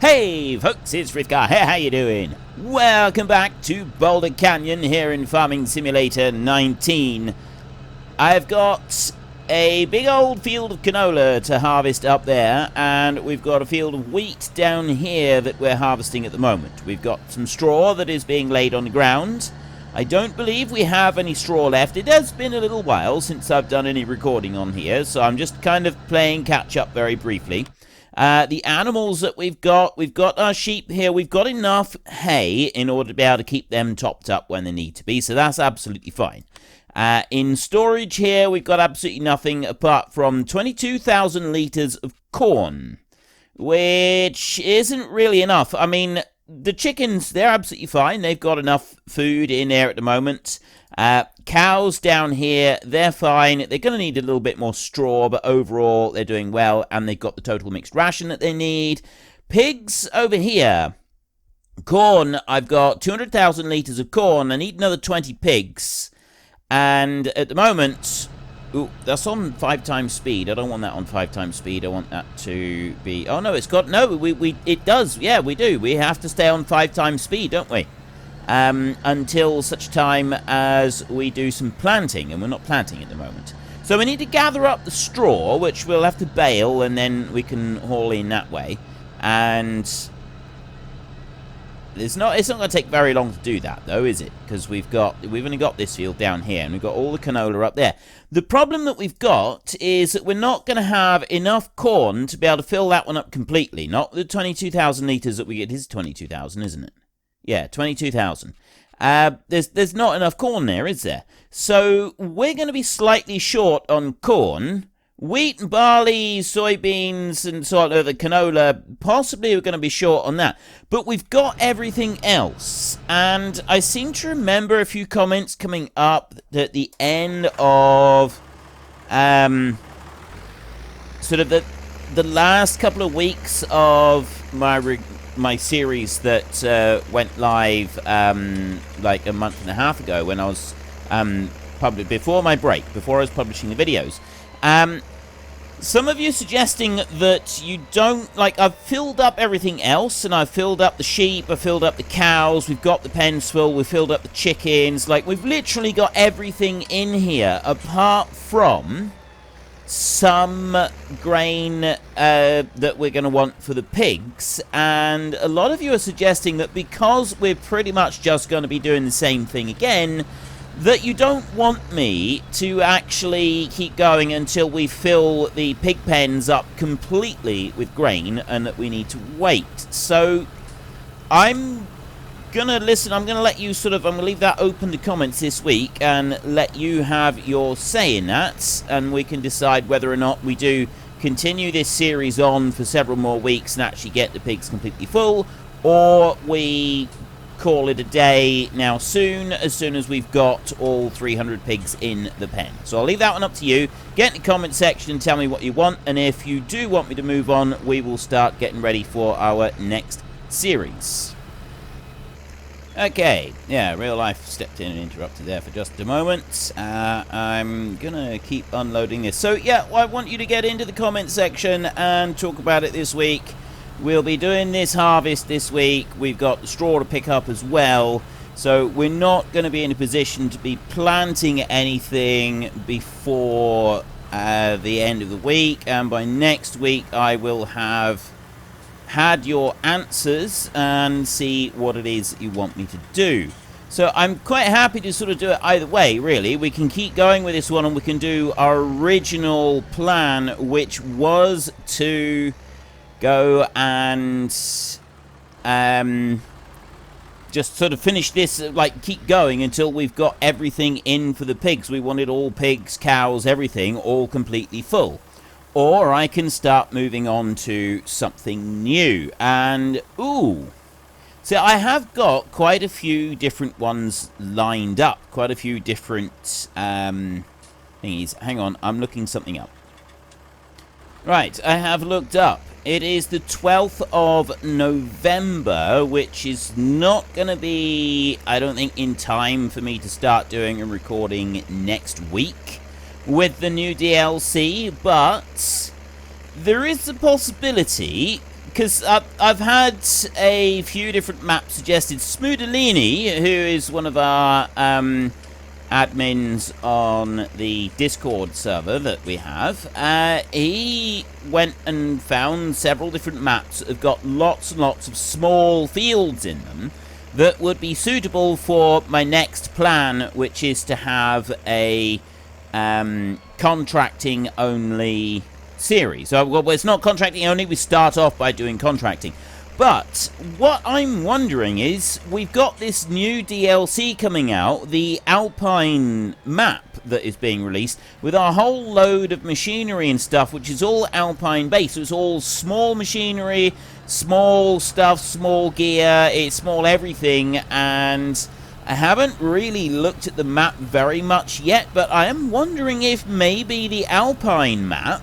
Hey folks, it's Frithgar here, how you doing? Welcome back to Boulder Canyon here in Farming Simulator 19. I've got a big old field of canola to harvest up there, and we've got a field of wheat down here that we're harvesting at the moment. We've got some straw that is being laid on the ground. I don't believe we have any straw left. It has been a little while since I've done any recording on here, so I'm just kind of playing catch up very briefly. The animals that we've got our sheep here. We've got enough hay in order to be able to keep them topped up when they need to be, so that's absolutely fine. In storage here, we've got absolutely nothing apart from 22,000 litres of corn, which isn't really enough. I mean, the chickens, they're absolutely fine. They've got enough food in there at the moment. Cows down here, they're fine. They're going to need a little bit more straw, but overall they're doing well, and they've got the total mixed ration that they need. Pigs over here. Corn, I've got 200,000 litres of corn. I need another 20 pigs. And at the moment, ooh, that's on 5 times speed. I don't want that on 5 times speed. I want that to be, oh no, it's got, no, it does. Yeah, we do. We have to stay on 5 times speed, don't we? Until such time as we do some planting, and we're not planting at the moment. So we need to gather up the straw, which we'll have to bale, and then we can haul in that way. And it's not going to take very long to do that, though, is it? Because we've only got this field down here, and we've got all the canola up there. The problem that we've got is that we're not going to have enough corn to be able to fill that one up completely. Not the 22,000 litres that we get. It is 22,000, isn't it? Yeah, 22,000. There's not enough corn there, is there? So we're going to be slightly short on corn. Wheat and barley, soybeans, and sort of the canola, possibly we're going to be short on that. But we've got everything else. And I seem to remember a few comments coming up at the end of sort of the last couple of weeks of my series that went live like a month and a half ago, when I was before my break, before I was publishing the videos. Some of you suggesting that you don't, like, I've filled up everything else, and I've filled up the sheep, I've filled up the cows, we've got the pens full, we've filled up the chickens, like, we've literally got everything in here, apart from some grain that we're going to want for the pigs. And a lot of you are suggesting that because we're pretty much just going to be doing the same thing again, that you don't want me to actually keep going until we fill the pig pens up completely with grain, and that we need to wait. So I'm gonna listen. I'm gonna let you I'm gonna leave that open to comments this week and let you have your say in that, and we can decide whether or not we do continue this series on for several more weeks and actually get the pigs completely full, or we call it a day now soon, as soon as we've got all 300 pigs in the pen. So I'll leave that one up to you. Get in the comment section and tell me what you want, and if you do want me to move on, we will start getting ready for our next series. Okay, yeah, real life stepped in and interrupted there for just a moment. I'm gonna keep unloading this. So yeah, I want you to get into the comment section and talk about it this week. We'll be doing this harvest this week. We've got the straw to pick up as well. So we're not going to be in a position to be planting anything before the end of the week. And by next week, I will have had your answers and see what it is you want me to do. So I'm quite happy to sort of do it either way, really. We can keep going with this one, and we can do our original plan, which was to go and just sort of finish this, like keep going until we've got everything in for the pigs. We wanted all pigs, cows, everything all completely full. Or I can start moving on to something new. And ooh, so I have got quite a few different ones lined up, quite a few different thingies. Hang on, I'm looking something up. Right, I have looked up. It is the 12th of November, which is not going to be, I don't think, in time for me to start doing a recording next week with the new DLC, but there is a possibility because I've had a few different maps suggested. Smoodalini, who is one of our admins on the Discord server that we have, he went and found several different maps that have got lots and lots of small fields in them that would be suitable for my next plan, which is to have a contracting only series. So, well, it's not contracting only, we start off by doing contracting. But what I'm wondering is, we've got this new DLC coming out, the Alpine map that is being released, with a whole load of machinery and stuff, which is all Alpine based. So it's all small machinery, small stuff, small gear, it's small everything, and I haven't really looked at the map very much yet, but I am wondering if maybe the Alpine map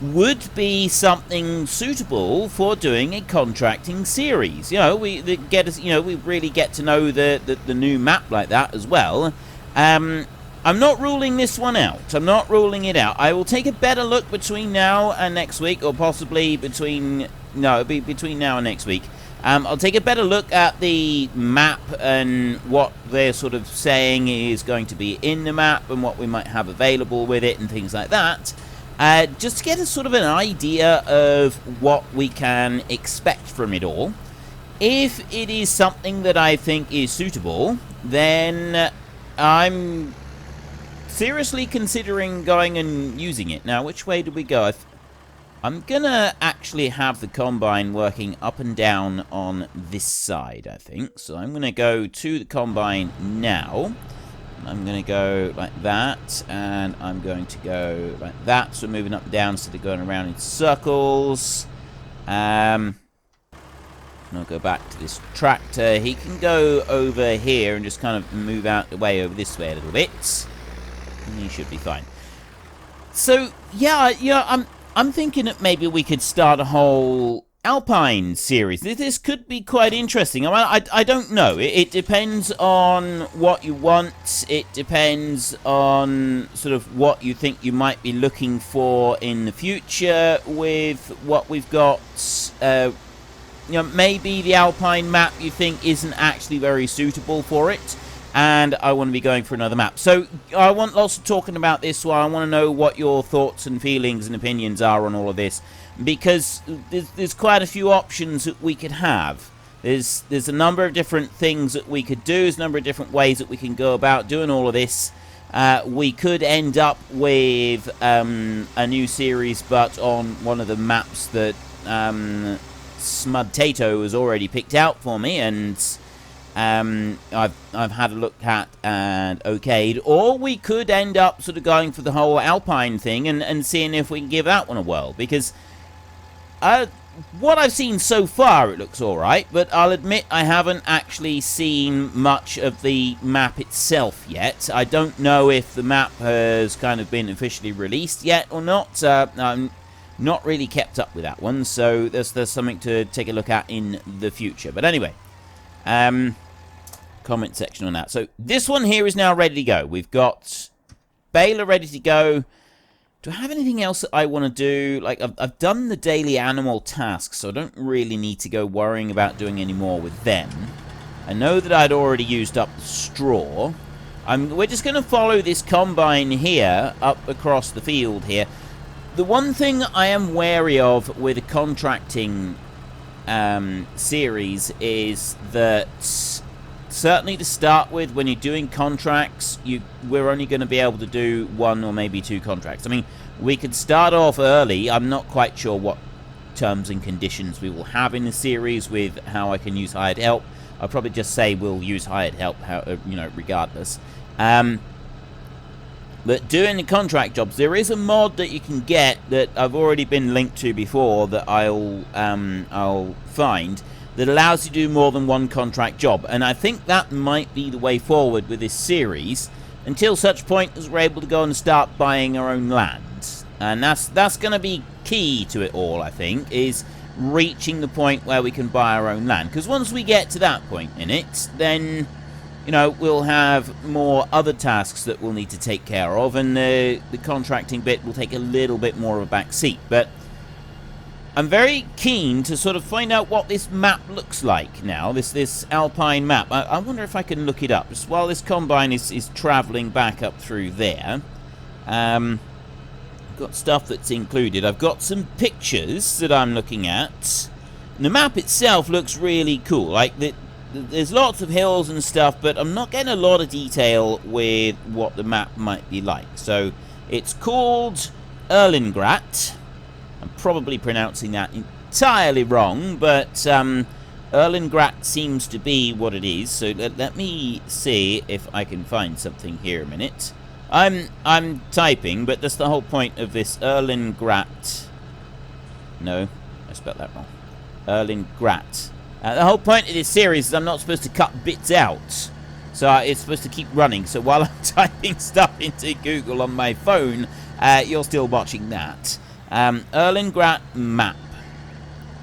would be something suitable for doing a contracting series. You know, we really get to know the new map like that as well. I'm not ruling this one out. I'm not ruling it out. I will take a better look between now and next week, or possibly between now and next week. I'll take a better look at the map and what they're sort of saying is going to be in the map and what we might have available with it and things like that. Just to get a sort of an idea of what we can expect from it all. If it is something that I think is suitable, then I'm seriously considering going and using it. Now, which way do we go? I'm gonna actually have the combine working up and down on this side, I think. So I'm gonna go to the combine now. I'm going to go like that, and I'm going to go like that. So moving up and down instead of going around in circles. And I'll go back to this tractor. He can go over here and just kind of move out the way over this way a little bit. And he should be fine. So, yeah, I'm thinking that maybe we could start a whole Alpine series. This could be quite interesting. I don't know. It depends on what you want. It depends on sort of what you think you might be looking for in the future with what we've got. You know, maybe the Alpine map you think isn't actually very suitable for it, and I want to be going for another map. So I want lots of talking about this, so I want to know what your thoughts and feelings and opinions are on all of this. Because there's quite a few options that we could have. There's a number of different things that we could do. There's a number of different ways that we can go about doing all of this. We could end up with a new series, but on one of the maps that Smudtato has already picked out for me, and I've had a look at and okayed. Or we could end up sort of going for the whole Alpine thing and seeing if we can give that one a whirl. Because what I've seen so far, it looks alright, but I'll admit I haven't actually seen much of the map itself yet. I don't know if the map has kind of been officially released yet or not. I'm not really kept up with that one, so there's something to take a look at in the future. But anyway, comment section on that. So this one here is now ready to go. We've got Baler ready to go. Do I have anything else that I want to do? Like, I've done the daily animal tasks, so I don't really need to go worrying about doing any more with them. I know that I'd already used up the straw. We're just going to follow this combine here, up across the field here. The one thing I am wary of with a contracting series is that, certainly to start with, when you're doing contracts, we're only going to be able to do one or maybe two contracts. I mean, we could start off early. I'm not quite sure what terms and conditions we will have in the series with how I can use hired help. I'll probably just say we'll use hired help, regardless. But doing the contract jobs, there is a mod that you can get that I've already been linked to before that I'll find, that allows you to do more than one contract job. And I think that might be the way forward with this series, until such point as we're able to go and start buying our own land. And that's going to be key to it all, I think, is reaching the point where we can buy our own land. Because once we get to that point in it, then, you know, we'll have more other tasks that we'll need to take care of, and the contracting bit will take a little bit more of a back seat. But I'm very keen to sort of find out what this map looks like now, this alpine map. I wonder if I can look it up, just while this combine is travelling back up through there. I've got stuff that's included. I've got some pictures that I'm looking at. And the map itself looks really cool. Like, there's lots of hills and stuff, but I'm not getting a lot of detail with what the map might be like. So, it's called Erlengrat. I'm probably pronouncing that entirely wrong, but Erlengrat seems to be what it is. So let me see if I can find something here a minute. I'm typing, but that's the whole point of this Erlengrat. No, I spelled that wrong. Erlengrat. The whole point of this series is I'm not supposed to cut bits out. So it's supposed to keep running. So while I'm typing stuff into Google on my phone, you're still watching that. Erlengrat map.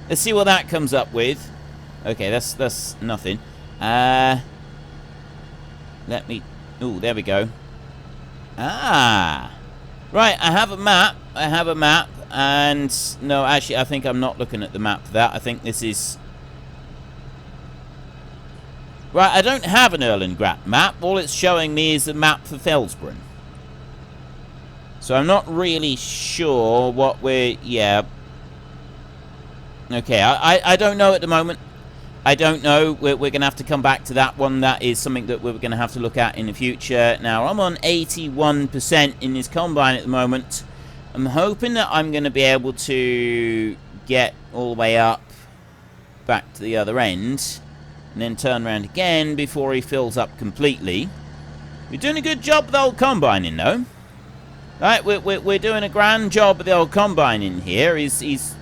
Let's see what that comes up with. Okay, that's nothing. Let me... Ooh, there we go. Ah! Right, I have a map. And... No, actually, I think I'm not looking at the map for that. I think this is... Right, I don't have an Erlengrat map. All it's showing me is the map for Felsbrunn. So I'm not really sure what we're... Yeah. Okay, I don't know at the moment. I don't know. We're going to have to come back to that one. That is something that we're going to have to look at in the future. Now, I'm on 81% in this combine at the moment. I'm hoping that I'm going to be able to get all the way up back to the other end. And then turn around again before he fills up completely. We're doing a good job with the old combining, though. Right, we're doing a grand job with the old combining here. He's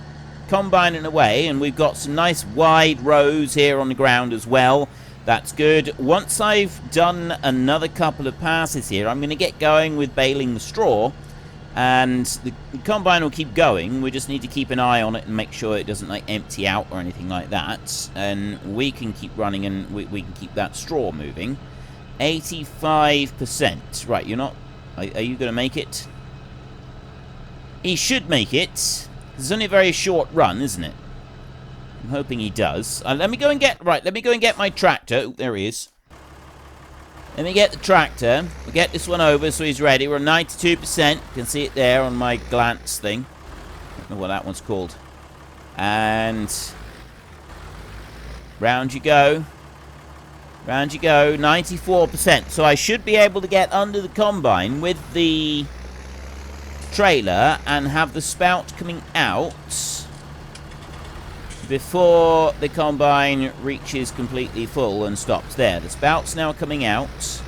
combining away, and we've got some nice wide rows here on the ground as well. That's good. Once I've done another couple of passes here, I'm going to get going with baling the straw, and the combine will keep going. We just need to keep an eye on it and make sure it doesn't like empty out or anything like that. And we can keep running, and we can keep that straw moving. 85%. Right, you're not... Are you going to make it? He should make it. It's only a very short run, isn't it? I'm hoping he does. Let me go and get... Right, let me go and get my tractor. Oh, there he is. Let me get the tractor. We'll get this one over so he's ready. We're at 92%. You can see it there on my glance thing. I don't know what that one's called. And... round you go. Round you go, 94%. So I should be able to get under the combine with the trailer and have the spout coming out before the combine reaches completely full and stops there. The spout's now coming out.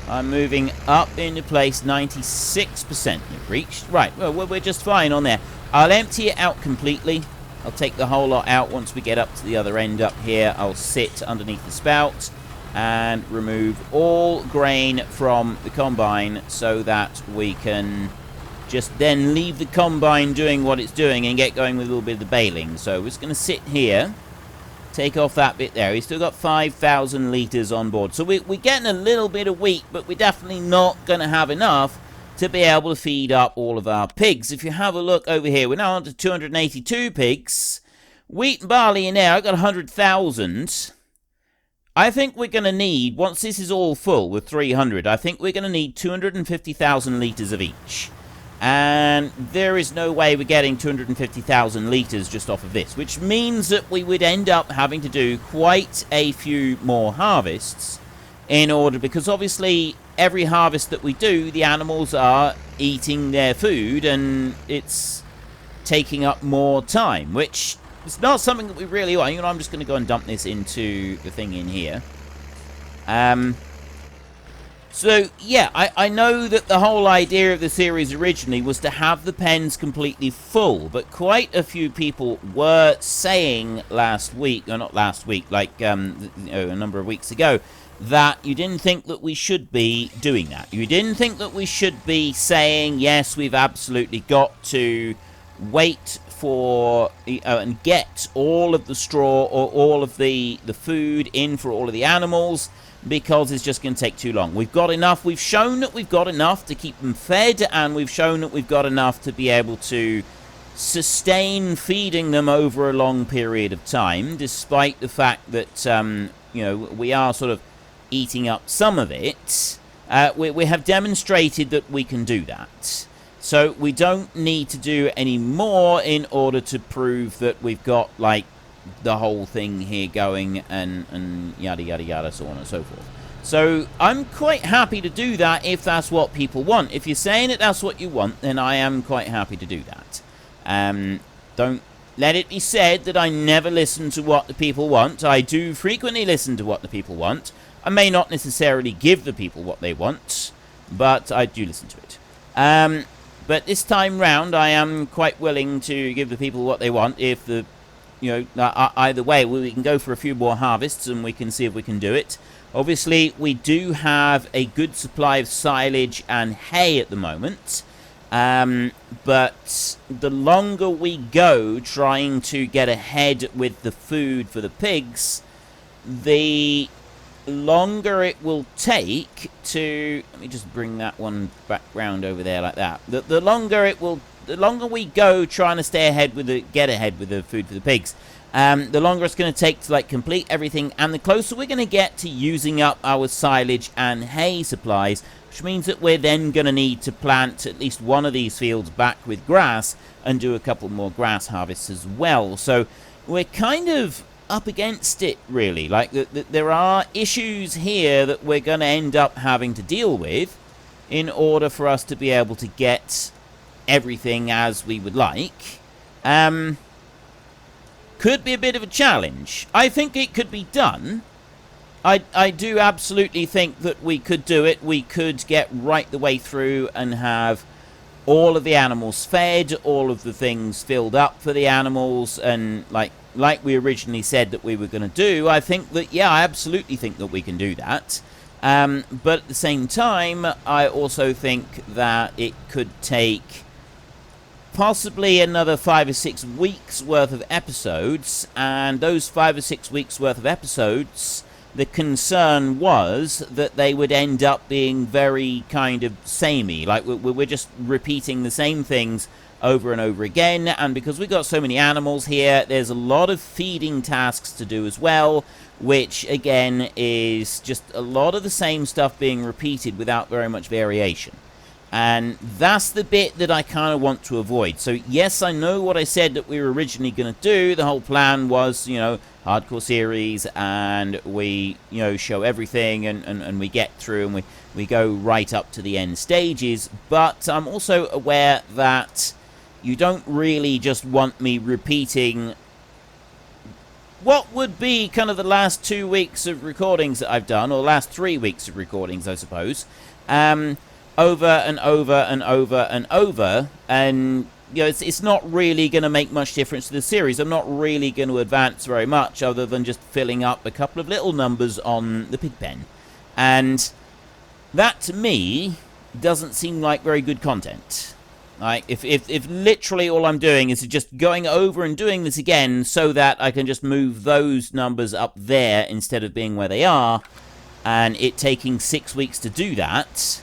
I'm moving up into place, 96% we've reached. Right, well, we're just fine on there. I'll empty it out completely. I'll take the whole lot out once we get up to the other end up here. I'll sit underneath the spout and remove all grain from the combine so that we can just then leave the combine doing what it's doing and get going with a little bit of the baling. So we're just going to sit here, take off that bit there. We've still got 5,000 litres on board. So we're getting a little bit of wheat, but we're definitely not going to have enough to be able to feed up all of our pigs. If you have a look over here, we're now on to 282 pigs. Wheat and barley in there, I've got 100,000. I think we're going to need, once this is all full with 300, I think we're going to need 250,000 litres of each. And there is no way we're getting 250,000 litres just off of this, which means that we would end up having to do quite a few more harvests in order, because obviously every harvest that we do, the animals are eating their food and it's taking up more time, which... it's not something that we really want. You know, I'm just going to go and dump this into the thing in here. So, yeah, I know that the whole idea of the series originally was to have the pens completely full, but quite a few people were saying last week, or not last week, like a number of weeks ago, that you didn't think that we should be doing that. You didn't think that we should be saying, yes, we've absolutely got to wait for and get all of the straw or all of the food in for all of the animals, because it's just going to take too long. We've got enough. We've shown that we've got enough to keep them fed, and we've shown that we've got enough to be able to sustain feeding them over a long period of time, despite the fact that, you know, we are sort of eating up some of it. We have demonstrated that we can do that. So we don't need to do any more in order to prove that we've got, like, the whole thing here going and yada, yada, yada, so on and so forth. So I'm quite happy to do that if that's what people want. If you're saying that that's what you want, then I am quite happy to do that. Don't let it be said that I never listen to what the people want. I do frequently listen to what the people want. I may not necessarily give the people what they want, but I do listen to it. But this time round, I am quite willing to give the people what they want if the, you know, either way, we can go for a few more harvests and we can see if we can do it. Obviously, we do have a good supply of silage and hay at the moment. But the longer we go trying to get ahead with the food for the pigs, the longer it will take to... Let me just bring that one back round over there like that. The longer we go trying to stay ahead with get ahead with the food for the pigs, the longer it's going to take to, like, complete everything, and the closer we're going to get to using up our silage and hay supplies, which means that we're then going to need to plant at least one of these fields back with grass and do a couple more grass harvests as well. So we're kind of up against it, really. Like, there are issues here that we're going to end up having to deal with in order for us to be able to get everything as we would like. Could be a bit of a challenge. I think it could be done. I do absolutely think that we could do it. We could get right the way through and have all of the animals fed, all of the things filled up for the animals, and like we originally said that we were going to do. I think that, yeah, I absolutely think that we can do that. But at the same time, I also think that it could take possibly another 5 or 6 weeks worth of episodes, and those 5 or 6 weeks worth of episodes, the concern was that they would end up being very kind of samey. Like, we're just repeating the same things over and over again, and because we've got so many animals here, there's a lot of feeding tasks to do as well, which again is just a lot of the same stuff being repeated without very much variation. And that's the bit that I kind of want to avoid. So yes, I know what I said that we were originally going to do. The whole plan was, you know, hardcore series, and we, you know, show everything, and we get through, and we go right up to the end stages. But I'm also aware that you don't really just want me repeating what would be kind of the last 2 weeks of recordings that I've done, or last 3 weeks of recordings, I suppose, over and over and over and over, and you know, it's not really going to make much difference to the series. I'm not really going to advance very much other than just filling up a couple of little numbers on the pig pen, and that to me doesn't seem like very good content. Like, if literally all I'm doing is just going over and doing this again so that I can just move those numbers up there instead of being where they are, and it taking 6 weeks to do that,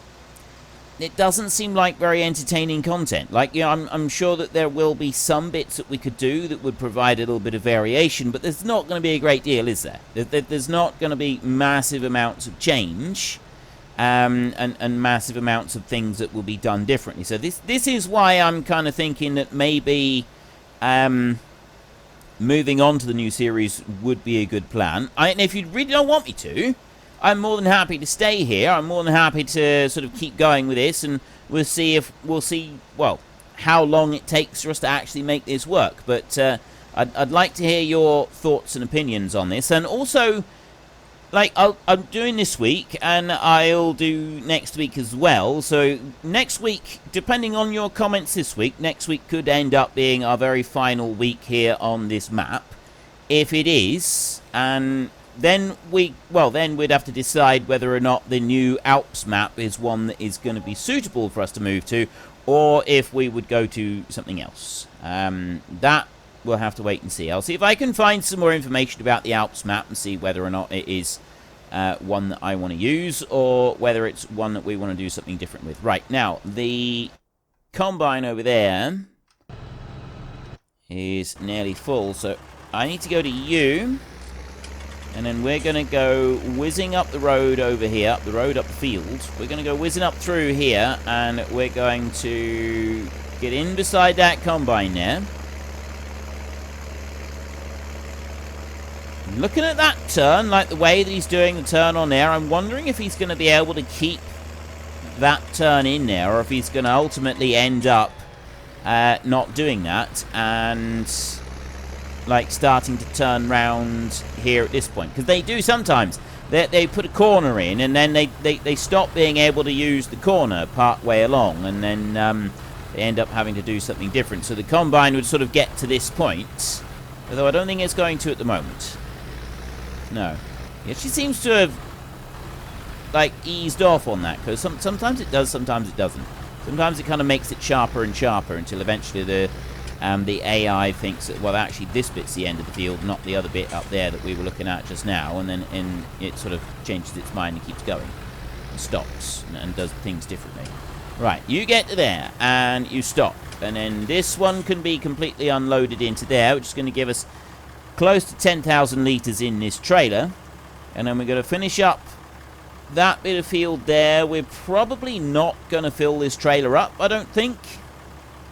it doesn't seem like very entertaining content. Like, you know, I'm sure that there will be some bits that we could do that would provide a little bit of variation, but there's not going to be a great deal, is there? There's not going to be massive amounts of change, and massive amounts of things that will be done differently. So this is why I'm kind of thinking that maybe moving on to the new series would be a good plan. And if you really don't want me to, I'm more than happy to stay here. I'm more than happy to sort of keep going with this, and we'll see, well, how long it takes for us to actually make this work. But I'd like to hear your thoughts and opinions on this. And also, like, I'm doing this week, and I'll do next week as well. So next week, depending on your comments this week, next week could end up being our very final week here on this map. If it is, and then we'd have to decide whether or not the new Alps map is one that is going to be suitable for us to move to, or if we would go to something else. That we'll have to wait and see. I'll see if I can find some more information about the Alps map and see whether or not it is one that I want to use, or whether it's one that we want to do something different with. Right, now, the combine over there is nearly full. So I need to go to you. And then we're going to go whizzing up the road over here, up the field. We're going to go whizzing up through here, and we're going to get in beside that combine there. Looking at that turn, like the way that he's doing the turn on there, I'm wondering if he's going to be able to keep that turn in there, or if he's going to ultimately end up not doing that, and like starting to turn round here at this point. Because they do sometimes. They put a corner in, and then they stop being able to use the corner part way along, and then they end up having to do something different. So the combine would sort of get to this point, although I don't think it's going to at the moment. No. It actually seems to have like eased off on that, because sometimes it does, sometimes it doesn't. Sometimes it kind of makes it sharper and sharper until eventually the AI thinks that, well, actually this bit's the end of the field, not the other bit up there that we were looking at just now, and then it sort of changes its mind and keeps going. And stops and does things differently. Right, you get to there, and you stop. And then this one can be completely unloaded into there, which is going to give us close to 10,000 litres in this trailer. And then we're going to finish up that bit of field there. We're probably not going to fill this trailer up, I don't think.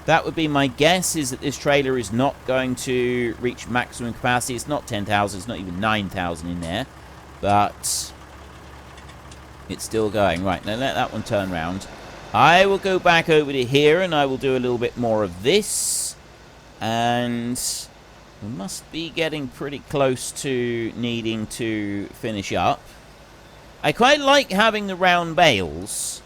That would be my guess, is that this trailer is not going to reach maximum capacity. It's not 10,000, it's not even 9,000 in there. But it's still going. Right, now let that one turn round. I will go back over to here, and I will do a little bit more of this. And we must be getting pretty close to needing to finish up. I quite like having the round bales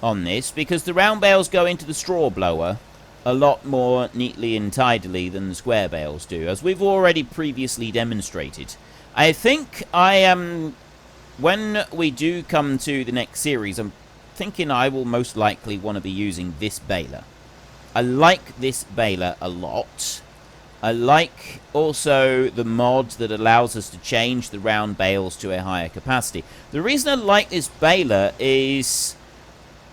on this, because the round bales go into the straw blower a lot more neatly and tidily than the square bales do, as we've already previously demonstrated. I think when we do come to the next series, I'm thinking I will most likely want to be using this baler. I like this baler a lot. I like also the mod that allows us to change the round bales to a higher capacity. The reason I like this baler is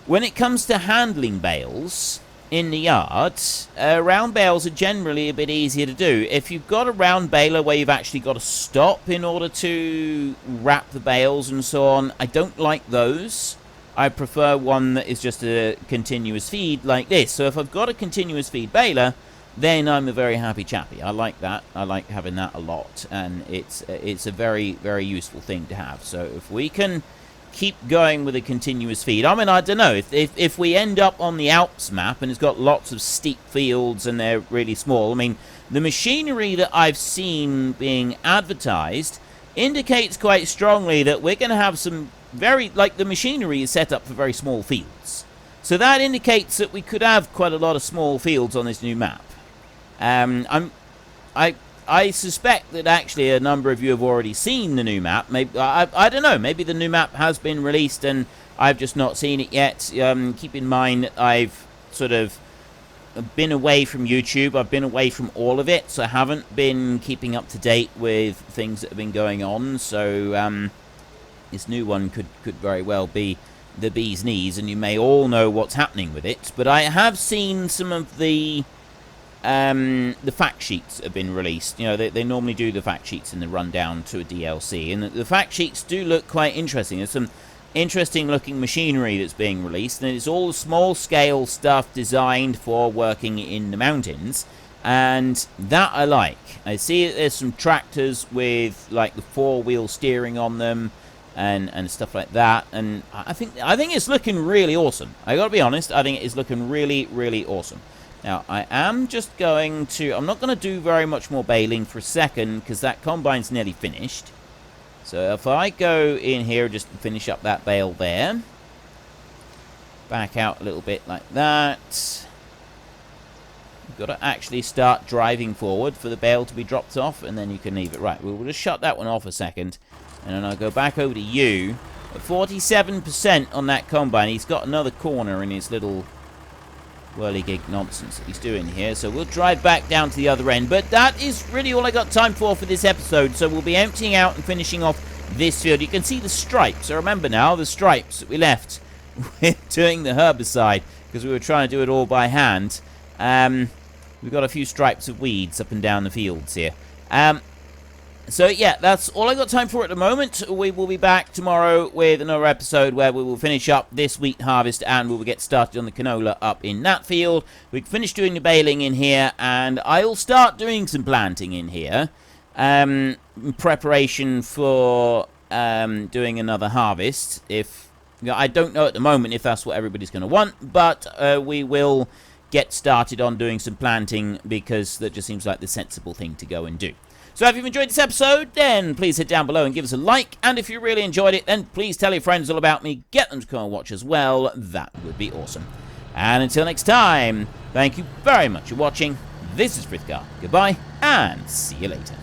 when it comes to handling bales in the yard, round bales are generally a bit easier to do. If you've got a round baler where you've actually got to stop in order to wrap the bales and so on, I don't like those. I prefer one that is just a continuous feed like this. So if I've got a continuous feed baler, then I'm a very happy chappy. I like that. I like having that a lot, and it's a very, very useful thing to have. So if we can keep going with a continuous feed, I mean, I don't know, if we end up on the Alps map and it's got lots of steep fields and they're really small, I mean, the machinery that I've seen being advertised indicates quite strongly that we're going to have some very, like, the machinery is set up for very small fields. So that indicates that we could have quite a lot of small fields on this new map. I suspect that actually a number of you have already seen the new map. Maybe I don't know. Maybe the new map has been released and I've just not seen it yet. Keep in mind that I've sort of been away from YouTube. I've been away from all of it, so I haven't been keeping up to date with things that have been going on. So this new one could very well be the bee's knees, and you may all know what's happening with it. But I have seen some of the fact sheets have been released. You know, they normally do the fact sheets in the rundown to a DLC, and the fact sheets do look quite interesting. There's some interesting looking machinery that's being released, and it's all small scale stuff designed for working in the mountains, and that I like. I see that there's some tractors with like the 4-wheel steering on them and stuff like that, and I think it's looking really awesome. I gotta be honest, I think it is looking really, really awesome. Now, I am just going to... I'm not going to do very much more baling for a second, because that combine's nearly finished. So if I go in here, just finish up that bale there. Back out a little bit like that. You've got to actually start driving forward for the bale to be dropped off, and then you can leave it. Right, we'll just shut that one off a second. And then I'll go back over to you. At 47% on that combine. He's got another corner in his little whirligig nonsense that he's doing here, so we'll drive back down to the other end. But that is really all I got time for this episode, so we'll be emptying out and finishing off this field. You can see the stripes. I remember now the stripes that we left with doing the herbicide, because we were trying to do it all by hand. We've got a few stripes of weeds up and down the fields here. So, yeah, that's all I got time for at the moment. We will be back tomorrow with another episode where we will finish up this wheat harvest and we will get started on the canola up in that field. We finish doing the baling in here, and I'll start doing some planting in here in preparation for doing another harvest. I don't know at the moment if that's what everybody's going to want, but we will get started on doing some planting because that just seems like the sensible thing to go and do. So if you've enjoyed this episode, then please hit down below and give us a like. And if you really enjoyed it, then please tell your friends all about me. Get them to come and watch as well. That would be awesome. And until next time, thank you very much for watching. This is Frithgar. Goodbye, and see you later.